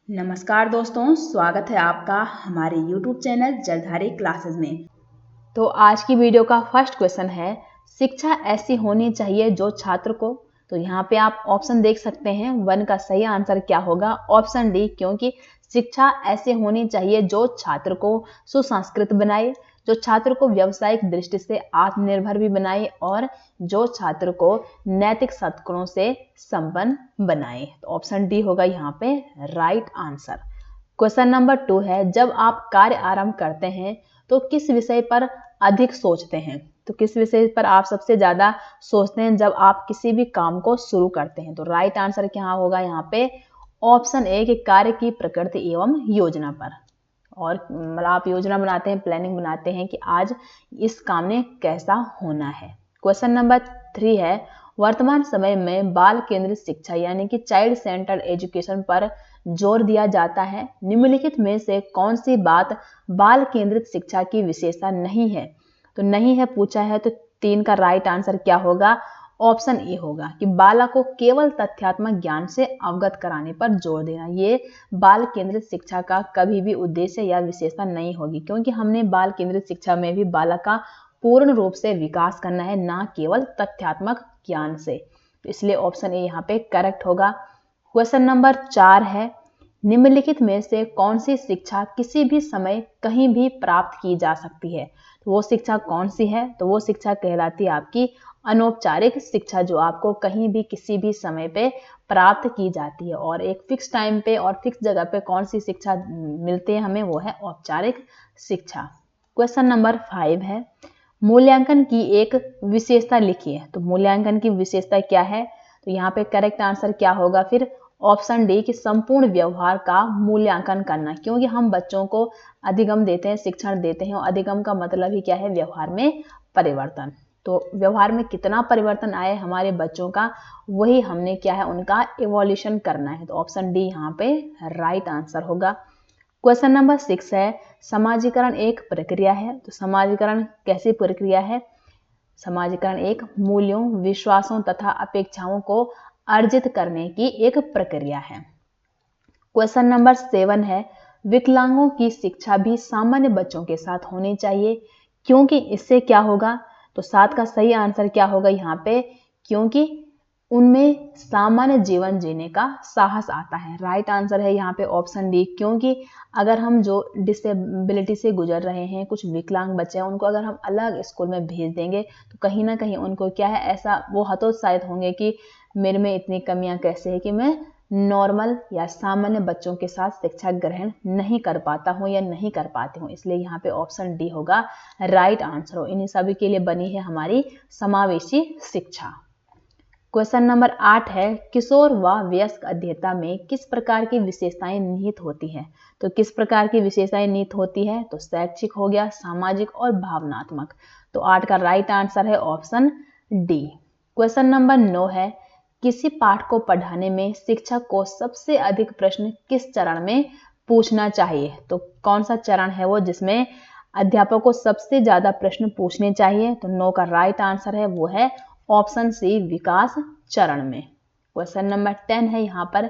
नमस्कार दोस्तों, स्वागत है आपका हमारे YouTube चैनल जलधारी क्लासेस में। तो आज की वीडियो का फर्स्ट क्वेश्चन है, शिक्षा ऐसी होनी चाहिए जो छात्र को, तो यहाँ पे आप ऑप्शन देख सकते हैं। 1 का सही आंसर क्या होगा? ऑप्शन डी, क्योंकि शिक्षा ऐसी होनी चाहिए जो छात्र को सुसंस्कृत बनाए, जो छात्र को व्यावसायिक दृष्टि से आत्मनिर्भर भी बनाए और जो छात्र को नैतिक सद्गुणों से संपन्न बनाए। तो ऑप्शन डी होगा यहाँ पे राइट आंसर। क्वेश्चन नंबर 2 है, जब आप कार्य आरंभ करते हैं तो किस विषय पर अधिक सोचते हैं? तो किस विषय पर आप सबसे ज्यादा सोचते हैं जब आप किसी भी काम को शुरू करते हैं? तो राइट आंसर क्या होगा यहाँ पे? ऑप्शन ए कि कार्य की प्रकृति एवं योजना पर। और मतलब आप योजना बनाते हैं, प्लानिंग बनाते हैं कि आज इस काम ने कैसा होना है। क्वेश्चन नंबर 3 है, वर्तमान समय में बाल केंद्रित शिक्षा यानी कि चाइल्ड सेंटर्ड एजुकेशन पर जोर दिया जाता है। निम्नलिखित में से कौन सी बात बाल केंद्रित शिक्षा की विशेषता नहीं है? तो नहीं है पूछा है, तो 3 का राइट आंसर क्या होगा? ऑप्शन ए होगा कि बालक को केवल तथ्यात्मक ज्ञान से अवगत कराने पर जोर देना। ये बाल केंद्रित शिक्षा का कभी भी उद्देश्य या विशेषता नहीं होगी, क्योंकि हमने बाल केंद्रित शिक्षा में भी बालक का पूर्ण रूप से विकास करना है, ना केवल तथ्यात्मक ज्ञान से। तो इसलिए ऑप्शन ए यहाँ पे करेक्ट होगा। क्वेश्चन नंबर 4 है, निम्नलिखित में से कौन सी शिक्षा किसी भी समय कहीं भी प्राप्त की जा सकती है? तो वो शिक्षा कौन सी है? तो वो शिक्षा कहलाती है आपकी अनौपचारिक शिक्षा, जो आपको कहीं भी किसी भी समय पे प्राप्त की जाती है। और एक फिक्स टाइम पे और फिक्स जगह पे कौन सी शिक्षा मिलती है हमें? वो है औपचारिक शिक्षा। क्वेश्चन नंबर 5 है, मूल्यांकन की एक विशेषता लिखिए। तो मूल्यांकन की विशेषता क्या है? तो यहाँ पे करेक्ट आंसर क्या होगा फिर? ऑप्शन डी कि संपूर्ण व्यवहार का मूल्यांकन करना, क्योंकि हम बच्चों को अधिगम देते हैं, शिक्षण देते हैं, और अधिगम का मतलब ही क्या है? व्यवहार में परिवर्तन। तो व्यवहार में कितना परिवर्तन आए हमारे बच्चों का, वही हमने क्या है? उनका इवोल्यूशन करना है। तो ऑप्शन डी यहाँ पे राइट आंसर होगा। क्वेश्चन नंबर 6 है, समाजीकरण एक प्रक्रिया है। तो समाजीकरण कैसी प्रक्रिया है? समाजीकरण एक मूल्यों, विश्वासों तथा अपेक्षाओं को अर्जित करने की एक प्रक्रिया है। क्वेश्चन नंबर 7 है, विकलांगों की शिक्षा भी सामान्य बच्चों के साथ होनी चाहिए, क्योंकि इससे क्या होगा? तो 7 का सही आंसर क्या होगा यहाँ पे? क्योंकि उनमें सामान्य जीवन जीने का साहस आता है। राइट आंसर है यहाँ पे ऑप्शन डी, क्योंकि अगर हम जो डिसेबिलिटी से गुजर रहे हैं, कुछ विकलांग बच्चे हैं, उनको अगर हम अलग स्कूल में भेज देंगे तो कहीं ना कहीं उनको क्या है, ऐसा वो हतोत्साहित होंगे कि मेरे में इतनी कमियां कैसे है कि मैं नॉर्मल या सामान्य बच्चों के साथ शिक्षा ग्रहण नहीं कर पाता हूँ या नहीं कर पाती हूँ। इसलिए यहाँ पे ऑप्शन डी होगा राइट आंसर। हो इन्हीं सभी के लिए बनी है हमारी समावेशी शिक्षा। क्वेश्चन नंबर 8 है, किशोर व वयस्क अध्येता में किस प्रकार की विशेषताएं निहित होती हैं? तो किस प्रकार की विशेषताएं निहित होती है? तो शैक्षिक हो गया, सामाजिक और भावनात्मक। तो 8 का राइट आंसर है ऑप्शन डी। क्वेश्चन नंबर 9 है, किसी पाठ को पढ़ाने में शिक्षक को सबसे अधिक प्रश्न किस चरण में पूछना चाहिए? तो कौन सा चरण है वो जिसमें अध्यापक को सबसे ज्यादा प्रश्न पूछने चाहिए? तो 9 का राइट आंसर है वो है ऑप्शन सी, विकास चरण में। क्वेश्चन नंबर 10 है यहाँ पर,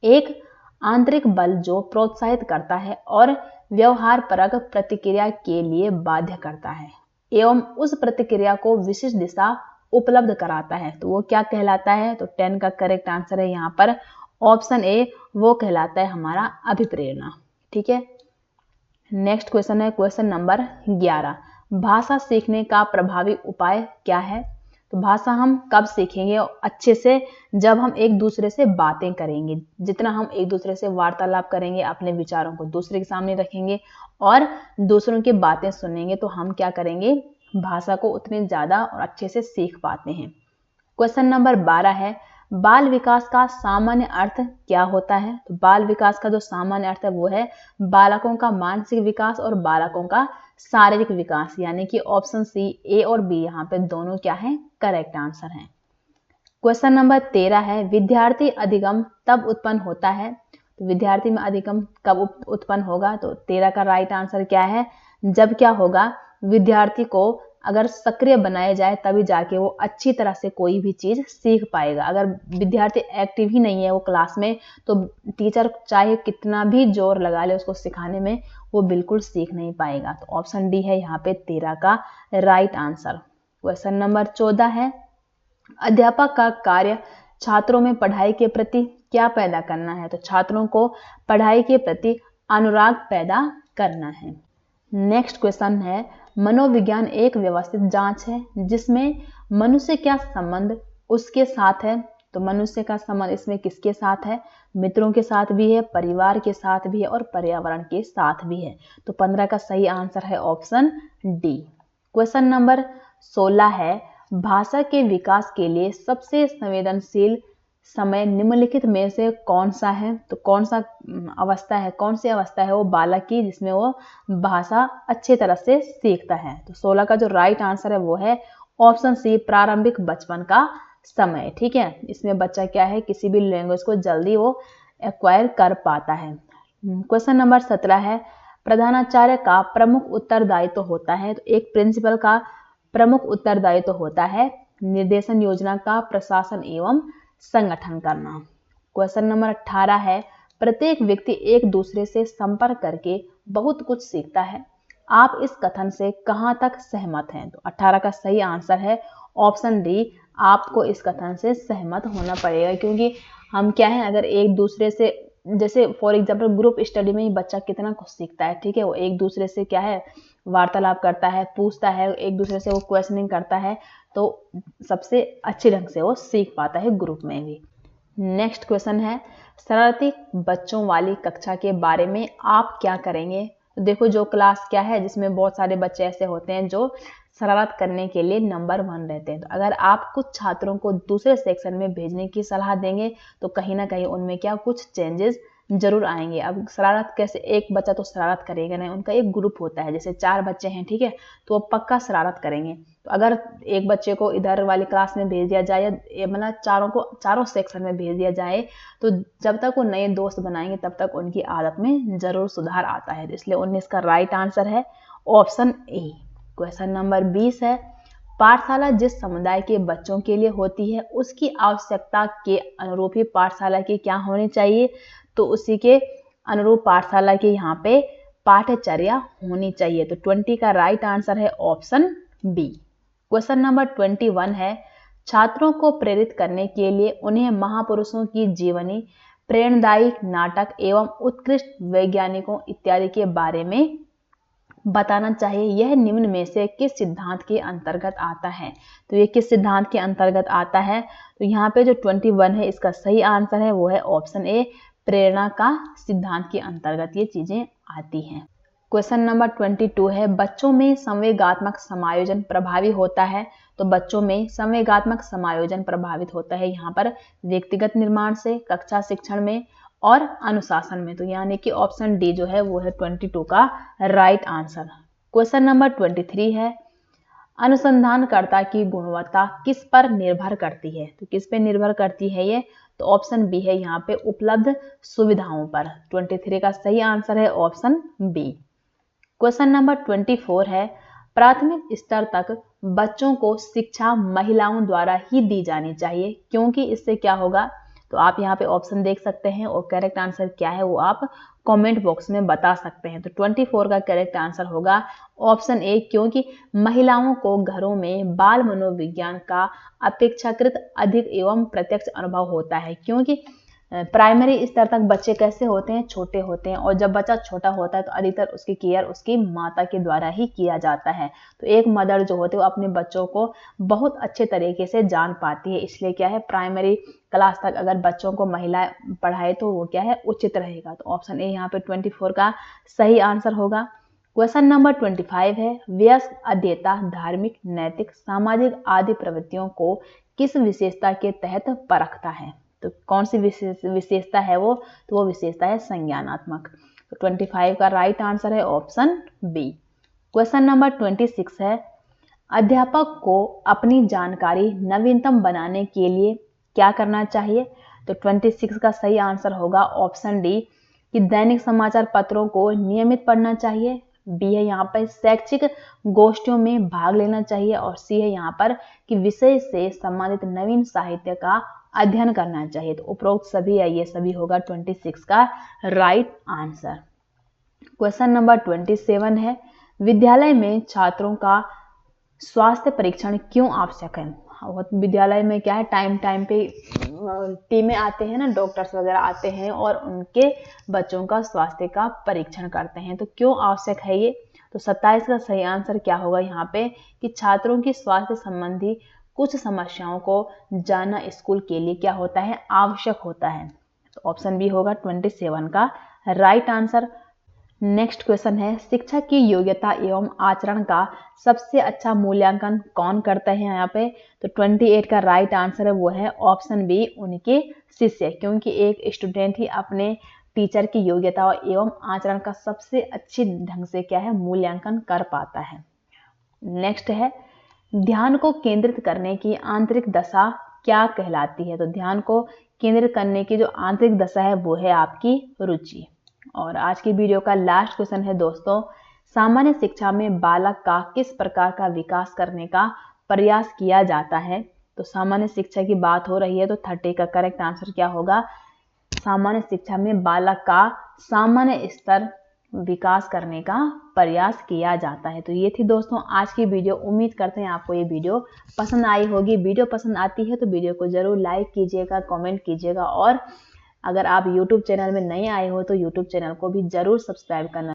एक आंतरिक बल जो प्रोत्साहित करता है और व्यवहार परक प्रतिक्रिया के लिए बाध्य करता है एवं उस प्रतिक्रिया को विशिष्ट दिशा उपलब्ध कराता है, तो वो क्या कहलाता है? तो 10 का करेक्ट आंसर है यहाँ पर ऑप्शन ए, वो कहलाता है हमारा अभिप्रेरणा। ठीक है, नेक्स्ट क्वेश्चन है क्वेश्चन नंबर 11, भाषा सीखने का प्रभावी उपाय क्या है? तो भाषा हम कब सीखेंगे अच्छे से? जब हम एक दूसरे से बातें करेंगे। जितना हम एक दूसरे से वार्तालाप करेंगे, अपने विचारों को दूसरे के सामने रखेंगे और दूसरों की बातें सुनेंगे, तो हम क्या करेंगे? भाषा को उतने ज्यादा और अच्छे से सीख पाते हैं। क्वेश्चन नंबर 12 है, बाल विकास का सामान्य अर्थ क्या होता है? तो बाल विकास का जो सामान्य अर्थ है वो है बालकों का मानसिक विकास और बालकों का शारीरिक विकास, यानी कि ऑप्शन सी, ए और बी यहाँ पे दोनों क्या है? करेक्ट आंसर है। क्वेश्चन नंबर 13 है, विद्यार्थी अधिगम तब उत्पन्न होता है? तो विद्यार्थी में अधिगम कब उत्पन्न होगा? तो 13 का राइट आंसर क्या है? जब क्या होगा? विद्यार्थी को अगर सक्रिय बनाए जाए तभी जाके वो अच्छी तरह से कोई भी चीज़ सीख पाएगा। अगर विद्यार्थी एक्टिव ही नहीं है वो क्लास में, तो टीचर चाहे कितना भी जोर लगा ले उसको सिखाने में, वो बिल्कुल सीख नहीं पाएगा। तो ऑप्शन डी है यहाँ पे 13 का राइट आंसर। क्वेश्चन नंबर 14 है, अध्यापक का कार्य छात्रों में पढ़ाई के प्रति क्या पैदा करना है? तो छात्रों को पढ़ाई के प्रति अनुराग पैदा करना है। नेक्स्ट क्वेश्चन है, मनोविज्ञान एक व्यवस्थित जांच है जिसमें मनुष्य क्या संबंध उसके साथ है? तो मनुष्य का संबंध इसमें किसके साथ है? मित्रों के साथ भी है, परिवार के साथ भी है और पर्यावरण के साथ भी है। तो 15 का सही आंसर है ऑप्शन डी। क्वेश्चन नंबर 16 है, भाषा के विकास के लिए सबसे संवेदनशील समय निम्नलिखित में से कौन सा है? तो कौन सा अवस्था है, कौन सी अवस्था है वो बालक की जिसमें वो भाषा अच्छे तरह से सीखता है? तो 16 का जो राइट आंसर है वो है ऑप्शन सी, प्रारंभिक बचपन का समय। ठीक है, इसमें बच्चा क्या है, किसी भी लैंग्वेज को जल्दी वो एक्वायर कर पाता है। क्वेश्चन नंबर 17 है, प्रधानाचार्य का प्रमुख उत्तरदायित्व होता है? तो एक प्रिंसिपल का प्रमुख उत्तरदायित्व होता है निर्देशन योजना का प्रशासन एवं संगठन करना। क्वेश्चन नंबर 18 है, प्रत्येक व्यक्ति एक दूसरे से संपर्क करके बहुत कुछ सीखता है। आप इस कथन से कहां तक सहमत हैं? तो 18 का सही आंसर है ऑप्शन डी, आपको इस कथन से सहमत होना पड़ेगा, क्योंकि हम क्या है, अगर एक दूसरे से, जैसे फॉर एग्जांपल ग्रुप स्टडी में ही बच्चा कितना कुछ सीखता है। ठीक है, वो एक दूसरे से क्या है, वार्तालाप करता है, पूछता है, एक दूसरे से वो क्वेश्चनिंग करता है, तो सबसे अच्छे ढंग से वो सीख पाता है ग्रुप में भी। नेक्स्ट क्वेश्चन है, शरारती बच्चों वाली कक्षा के बारे में आप क्या करेंगे? तो देखो, जो क्लास क्या है जिसमें बहुत सारे बच्चे ऐसे होते हैं जो शरारत करने के लिए नंबर 1 रहते हैं, तो अगर आप कुछ छात्रों को दूसरे सेक्शन में भेजने की सलाह देंगे तो कहीं ना कहीं उनमें क्या कुछ चेंजेस जरूर आएंगे। अब शरारत कैसे, एक बच्चा तो शरारत करेगा नहीं, उनका एक ग्रुप होता है, जैसे 4 बच्चे हैं, ठीक है, तो वो पक्का शरारत करेंगे। तो अगर एक बच्चे को इधर वाली क्लास में भेज दिया जाए, या मतलब चारों सेक्शन में भेज दिया जाए, तो जब तक वो नए दोस्त बनाएंगे तब तक उनकी आदत में जरूर सुधार आता है। इसलिए 19 का राइट आंसर है ऑप्शन ए। क्वेश्चन नंबर 20 है, पाठशाला जिस समुदाय के बच्चों के लिए होती है उसकी आवश्यकता के अनुरूप ही पाठशाला की क्या होनी चाहिए? तो उसी के अनुरूप पाठशाला की यहाँ पे पाठ्यचर्या होनी चाहिए। तो 20 का राइट आंसर है ऑप्शन बी। क्वेश्चन नंबर 21 है, छात्रों को प्रेरित करने के लिए उन्हें महापुरुषों की जीवनी, प्रेरणादायी नाटक एवं उत्कृष्ट वैज्ञानिकों इत्यादि के बारे में बताना चाहिए। यह निम्न में से किस सिद्धांत के अंतर्गत आता है? तो ये किस सिद्धांत के अंतर्गत आता है? तो यहाँ पे जो 21 है इसका सही आंसर है वो है ऑप्शन ए, प्रेरणा का सिद्धांत के अंतर्गत ये चीजें आती हैं। क्वेश्चन नंबर 22 है, बच्चों में संवेगात्मक समायोजन प्रभावी होता है? तो बच्चों में संवेगात्मक समायोजन प्रभावित होता है यहाँ पर व्यक्तिगत निर्माण से, कक्षा शिक्षण में और अनुशासन में। तो यानी कि ऑप्शन डी जो है वो है 22 का राइट आंसर। क्वेश्चन नंबर 23 है, अनुसंधानकर्ता की गुणवत्ता किस पर निर्भर करती है? तो किस पे निर्भर करती है ये? तो ऑप्शन बी है यहाँ पे उपलब्ध सुविधाओं पर। 23 का सही आंसर है ऑप्शन बी। क्वेश्चन नंबर 24 है, प्राथमिक स्तर तक बच्चों को शिक्षा महिलाओं द्वारा ही दी जानी चाहिए, क्योंकि इससे क्या होगा? तो आप यहाँ पे ऑप्शन देख सकते हैं और करेक्ट आंसर क्या है वो आप कमेंट बॉक्स में बता सकते हैं। तो 24 का करेक्ट आंसर होगा ऑप्शन ए, क्योंकि महिलाओं को घरों में बाल मनोविज्ञान का अपेक्षाकृत अधिक एवं प्रत्यक्ष अनुभव होता है, क्योंकि प्राइमरी स्तर तक बच्चे कैसे होते हैं, छोटे होते हैं, और जब बच्चा छोटा होता है तो अधिकतर उसकी केयर उसकी माता के द्वारा ही किया जाता है। तो एक मदर जो होती है वो अपने बच्चों को बहुत अच्छे तरीके से जान पाती है, इसलिए क्या है, प्राइमरी क्लास तक अगर बच्चों को महिला पढ़ाए तो वो क्या है, उचित रहेगा। तो ऑप्शन ए यहाँ पे 24 का सही आंसर होगा। क्वेश्चन नंबर 25 है, वयस्क अध्येता धार्मिक, नैतिक, सामाजिक आदि प्रवृत्तियों को किस विशेषता के तहत परखता है? तो कौन सी विशेषता है वो? तो वो विशेषता है संज्ञानात्मक। तो 25 का राइट आंसर है ऑप्शन बी। क्वेश्चन नंबर 26 है, अध्यापक को अपनी जानकारी नवीनतम बनाने के लिए क्या करना चाहिए? तो 26 का सही आंसर होगा ऑप्शन डी, कि दैनिक समाचार पत्रों को नियमित पढ़ना चाहिए, बी है यहाँ पर शैक्षिक गोष्ठियों में भाग लेना चाहिए, और सी है यहाँ पर कि विषय से संबंधित नवीन साहित्य का अध्ययन करना चाहिए। तो उपरोक्त सभी है, ये सभी होगा 26 का राइट आंसर। क्वेश्चन नंबर 27 है, विद्यालय में छात्रों का स्वास्थ्य परीक्षण क्यों आवश्यक है? विद्यालय में क्या है, टाइम टाइम पे टीमें आते हैं ना, डॉक्टर्स वगैरह आते हैं और उनके बच्चों का स्वास्थ्य का परीक्षण करते हैं। तो क्यों आवश्यक है ये? तो 27 का सही आंसर क्या होगा यहाँ पे कि छात्रों की स्वास्थ्य संबंधी कुछ समस्याओं को जानना स्कूल के लिए क्या होता है, आवश्यक होता है। तो ऑप्शन बी होगा 27 का राइट आंसर। नेक्स्ट क्वेश्चन है, शिक्षक की योग्यता एवं आचरण का सबसे अच्छा मूल्यांकन कौन करता है यहाँ पे? तो 28 का राइट आंसर है वो है ऑप्शन बी, उनके शिष्य, क्योंकि एक स्टूडेंट ही अपने टीचर की योग्यता एवं आचरण का सबसे अच्छी ढंग से क्या है, मूल्यांकन कर पाता है। नेक्स्ट है, ध्यान को केंद्रित करने की आंतरिक दशा क्या कहलाती है? तो ध्यान को केंद्रित करने की जो आंतरिक दशा है वो है आपकी रुचि। और आज की वीडियो का लास्ट क्वेश्चन है दोस्तों, सामान्य शिक्षा में बालक का किस प्रकार का विकास करने का प्रयास किया जाता है? तो सामान्य शिक्षा की बात हो रही है, तो 30 का करेक्ट आंसर क्या होगा? सामान्य शिक्षा में बालक का सामान्य स्तर विकास करने का प्रयास किया जाता है। तो ये थी दोस्तों आज की वीडियो। उम्मीद करते हैं आपको ये वीडियो पसंद आई होगी। वीडियो पसंद आती है तो वीडियो को जरूर लाइक कीजिएगा, कमेंट कीजिएगा, और अगर आप YouTube चैनल में नए आए हो तो YouTube चैनल को भी जरूर सब्सक्राइब करना।